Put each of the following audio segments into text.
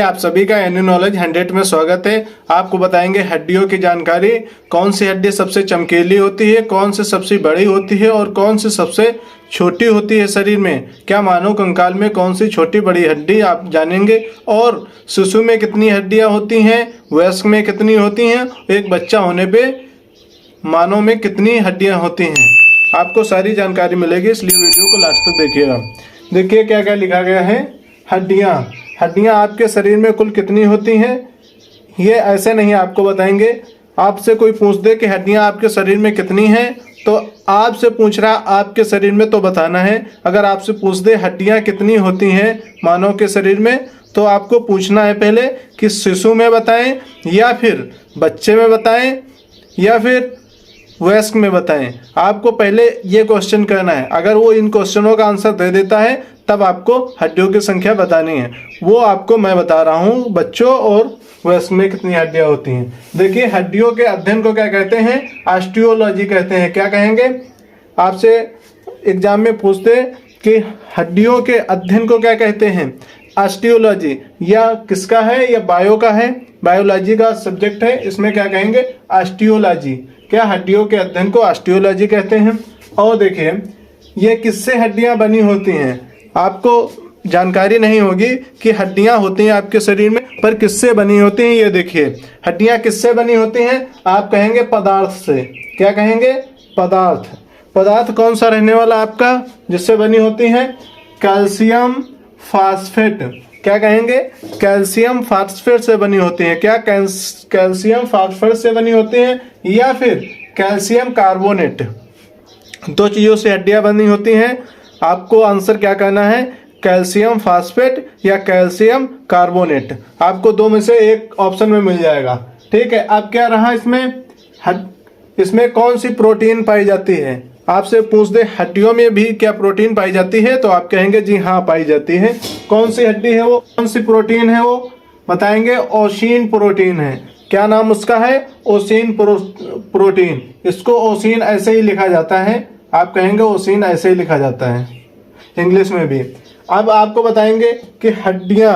आप सभी का एनयू नॉलेज 100 में स्वागत है। आपको बताएंगे हड्डियों की जानकारी। कौन सी हड्डी सबसे चमकीली होती है, कौन सी सबसे बड़ी होती है और कौन सी सबसे छोटी होती है शरीर में। क्या मानव कंकाल में कौन सी छोटी बड़ी हड्डी आप जानेंगे। और शिशु में कितनी हड्डियां होती हैं, वयस्क में कितनी होती हैं, एक बच्चा होने पे मानव में कितनी हड्डियां होती हैं। आपको सारी जानकारी मिलेगी, इसलिए वीडियो को लास्ट तक देखिएगा। देखिए क्या क्या लिखा गया है। हड्डियां आपके शरीर में कुल कितनी होती हैं, ये ऐसे नहीं आपको बताएंगे। आपसे कोई पूछ दे कि हड्डियां आपके शरीर में कितनी हैं, तो आपसे पूछ रहा आपके शरीर में तो बताना है। अगर आपसे पूछ दे हड्डियां कितनी होती हैं मानव के शरीर में, तो आपको पूछना है पहले कि शिशु में बताएं या फिर बच्चे में बताएं या फिर वयस्क में बताएं। आपको पहले ये क्वेश्चन करना है। अगर वो इन क्वेश्चनों का आंसर दे देता है तब आपको हड्डियों की संख्या बतानी है। वो आपको मैं बता रहा हूँ बच्चों और वयस्क में कितनी हड्डियां होती हैं। देखिए हड्डियों के अध्ययन को क्या कहते हैं, ऑस्टियोलॉजी कहते हैं। क्या कहेंगे, आपसे एग्जाम में पूछते कि हड्डियों के अध्ययन को क्या कहते हैं, ऑस्टियोलॉजी। या किसका है, या बायो का है, बायोलॉजी का सब्जेक्ट है, इसमें क्या कहेंगे, ऑस्टियोलॉजी। क्या हड्डियों के अध्ययन को ऑस्टियोलॉजी कहते हैं। और देखिए ये किससे हड्डियां बनी होती हैं। आपको जानकारी नहीं होगी कि हड्डियां होती हैं आपके शरीर में, पर किससे बनी होती हैं। ये देखिए हड्डियां किससे बनी होती हैं, आप कहेंगे पदार्थ से। क्या कहेंगे, पदार्थ। पदार्थ कौन सा रहने वाला आपका जिससे बनी होती हैं, कैल्शियम फास्फेट। क्या कहेंगे, कैल्शियम फास्फेट से बनी होती हैं। क्या कैल्शियम फास्फेट से बनी होती हैं या फिर कैल्शियम कार्बोनेट। दो चीज़ों से हड्डियां बनी होती हैं। आपको आंसर क्या करना है, कैल्शियम फास्फेट या कैल्शियम कार्बोनेट। आपको दो में से एक ऑप्शन में मिल जाएगा। ठीक है, अब क्या रहा इसमें कौन सी प्रोटीन पाई जाती है। आपसे पूछ दे हड्डियों में भी क्या प्रोटीन पाई जाती है, तो आप कहेंगे जी हाँ पाई जाती है। कौन सी हड्डी है वो, कौन सी प्रोटीन है वो बताएंगे, ओसिन प्रोटीन है। क्या नाम उसका है, ओसिन प्रोटीन। इसको ओसिन ऐसे ही लिखा जाता है, आप कहेंगे ओसिन ऐसे ही लिखा जाता है इंग्लिश में भी। अब आपको बताएंगे कि हड्डियां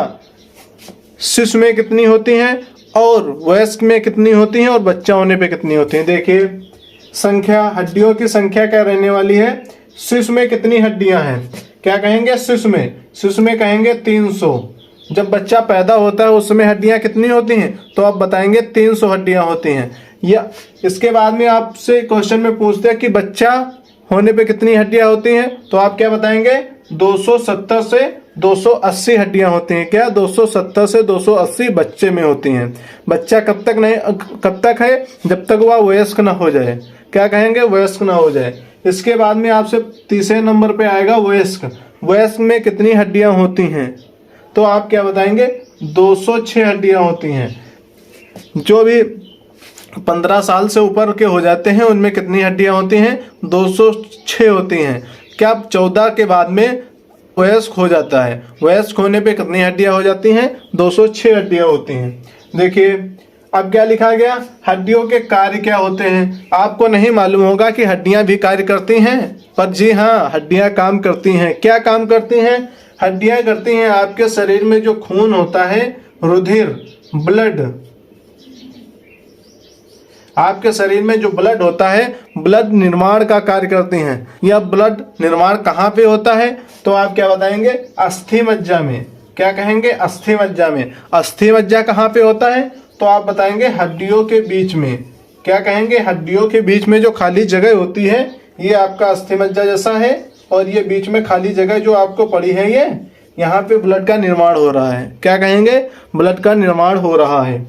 शिशु में कितनी होती हैं और वयस्क में कितनी होती हैं और बच्चा होने पे कितनी होती हैं। देखिए संख्या, हड्डियों की संख्या क्या रहने वाली है। शिशु में कितनी हड्डियां हैं, क्या कहेंगे, शिशु में कहेंगे 300। जब बच्चा पैदा होता है उसमें हड्डियां कितनी होती हैं, तो आप बताएंगे 300 हड्डियां होती हैं। या इसके बाद में आपसे क्वेश्चन में पूछते हैं कि बच्चा होने पे कितनी हड्डियां होती हैं, तो आप क्या बताएंगे, 270 से 280 हड्डियां होती हैं। क्या 270 से 280 बच्चे में होती हैं। बच्चा कब तक है, जब तक वह वयस्क ना हो जाए। क्या कहेंगे, वयस्क ना हो जाए। इसके बाद में आपसे तीसरे नंबर पे आएगा वयस्क। वयस्क में कितनी हड्डियां होती हैं, तो आप क्या बताएंगे, 206 हड्डियां होती हैं। जो भी 15 साल से ऊपर के हो जाते हैं उनमें कितनी हड्डियां होती हैं, 206 होती हैं। क्या 14 के बाद में वयस्क हो जाता है, वयस्क होने पे कितनी हड्डियां हो जाती हैं, 206 हड्डियां होती हैं। देखिए अब क्या लिखा गया, हड्डियों के कार्य क्या होते हैं। आपको नहीं मालूम होगा कि हड्डियां भी कार्य करती हैं, पर जी हाँ हड्डियां काम करती हैं। क्या काम करती हैं, हड्डियां करती हैं आपके शरीर में जो खून होता है, रुधिर, ब्लड, आपके शरीर में जो ब्लड होता है, ब्लड निर्माण का कार्य करती हैं। यह ब्लड निर्माण कहाँ पे होता है, तो आप क्या बताएंगे, अस्थि मज्जा में। क्या कहेंगे, अस्थि मज्जा में। अस्थि मज्जा कहाँ पे होता है, तो आप बताएंगे हड्डियों के बीच में। क्या कहेंगे, हड्डियों के बीच में जो खाली जगह होती है, ये आपका अस्थि मज्जा जैसा है। और ये बीच में खाली जगह जो आपको पड़ी है, ये यहाँ पे ब्लड का निर्माण हो रहा है। क्या कहेंगे, ब्लड का निर्माण हो रहा है।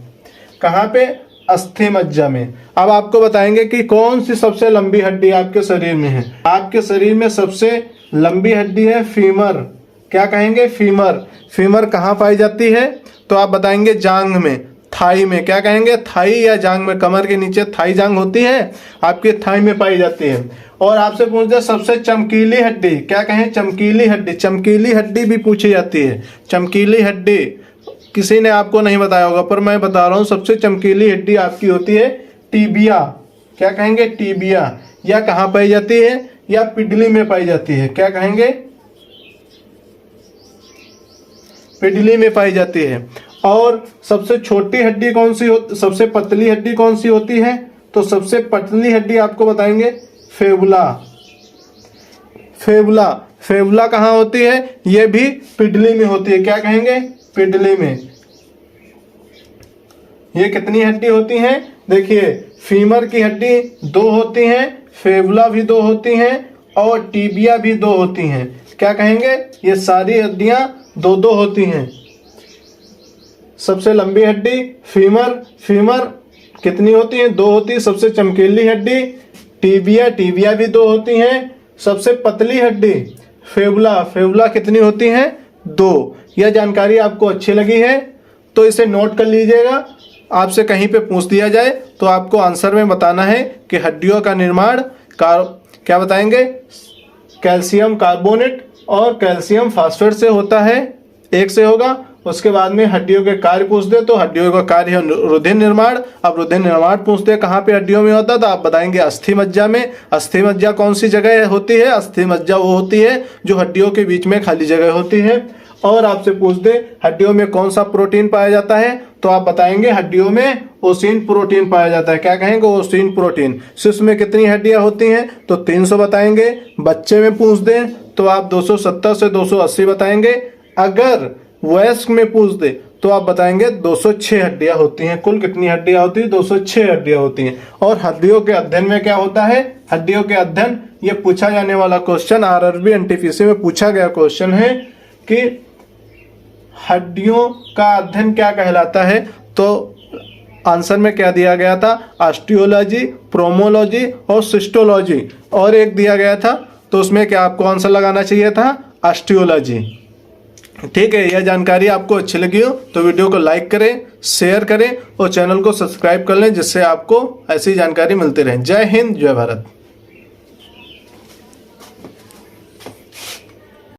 कहाँ पे, अस्थि मज्जा में। अब आपको बताएंगे कि कौन सी सबसे लंबी हड्डी आपके शरीर में है। आपके शरीर में सबसे लंबी हड्डी है फीमर। क्या कहेंगे, फीमर। फीमर कहाँ पाई जाती है, तो आप बताएंगे जांघ में, थाई में। क्या कहेंगे, थाई या जांघ में। कमर के नीचे थाई जांघ होती है, आपके थाई में पाई जाती है। और आपसे पूछते हैं सबसे चमकीली हड्डी। क्या कहें, चमकीली हड्डी। चमकीली हड्डी भी पूछी जाती है। चमकीली हड्डी किसी ने आपको नहीं बताया होगा, पर मैं बता रहा हूँ। सबसे चमकीली हड्डी आपकी होती है टीबिया। क्या कहेंगे, टीबिया। या कहाँ पाई जाती है, या पिडली में पाई जाती है। क्या कहेंगे, पिडली में पाई जाती है। और सबसे छोटी हड्डी कौन सी सबसे पतली हड्डी कौन सी होती है? तो सबसे पतली हड्डी आपको बताएंगे फेबुला। फेबुला फेबुला कहाँ होती है? ये भी पिडली में होती है। क्या कहेंगे? पिडली में। ये कितनी हड्डी होती हैं? देखिए, फीमर की हड्डी 2 होती हैं, फेबुला भी 2 होती हैं और टीबिया भी 2 होती हैं। क्या कहेंगे? ये सारी हड्डियां 2-2 होती हैं। सबसे लंबी हड्डी फीमर, फीमर कितनी होती है? 2 होती है। सबसे चमकीली हड्डी टीबिया, टीबिया भी 2 होती हैं। सबसे पतली हड्डी फेबुला, फेबुला कितनी होती हैं? 2। यह जानकारी आपको अच्छी लगी है तो इसे नोट कर लीजिएगा। आपसे कहीं पे पूछ दिया जाए तो आपको आंसर में बताना है कि हड्डियों का निर्माण क्या बताएंगे? कैल्शियम कार्बोनेट और कैल्शियम फास्फेट से होता है, एक से होगा। उसके बाद में हड्डियों के कार्य पूछ दे तो हड्डियों का कार्य है रुधिर निर्माण। अब रुधिर निर्माण पूछ दे कहाँ पे हड्डियों में होता है तो आप बताएंगे अस्थि मज्जा में। अस्थि मज्जा कौन सी जगह होती है? अस्थि मज्जा वो होती है जो हड्डियों के बीच में खाली जगह होती है। और आपसे पूछ दे हड्डियों में कौन सा प्रोटीन पाया जाता है तो आप बताएंगे हड्डियों में ओसिन प्रोटीन पाया जाता है। क्या कहेंगे? ओसिन प्रोटीन। शिशु में कितनी हड्डियां होती हैं तो 300 बताएंगे। बच्चे में पूछ दे तो आप 270 से 280 बताएंगे। अगर वयस्क में पूछ दे तो आप बताएंगे 206 हड्डियां होती हैं। कुल कितनी हड्डियां होती है? 206 हड्डियां होती हैं। और हड्डियों के अध्ययन में क्या होता है? हड्डियों के अध्ययन, ये पूछा जाने वाला क्वेश्चन आरआरबी एनटीपीसी में पूछा गया क्वेश्चन है कि हड्डियों का अध्ययन क्या कहलाता है? तो आंसर में क्या दिया गया था? ऑस्टियोलॉजी, प्रोमोलॉजी और सिस्टोलॉजी। और एक दिया गया था तो उसमें क्या आपको आंसर लगाना चाहिए था? ऑस्टियोलॉजी। ठीक है, यह जानकारी आपको अच्छी लगी हो तो वीडियो को लाइक करें, शेयर करें और चैनल को सब्सक्राइब कर लें जिससे आपको ऐसी जानकारी मिलती रहे। जय हिंद, जय भारत।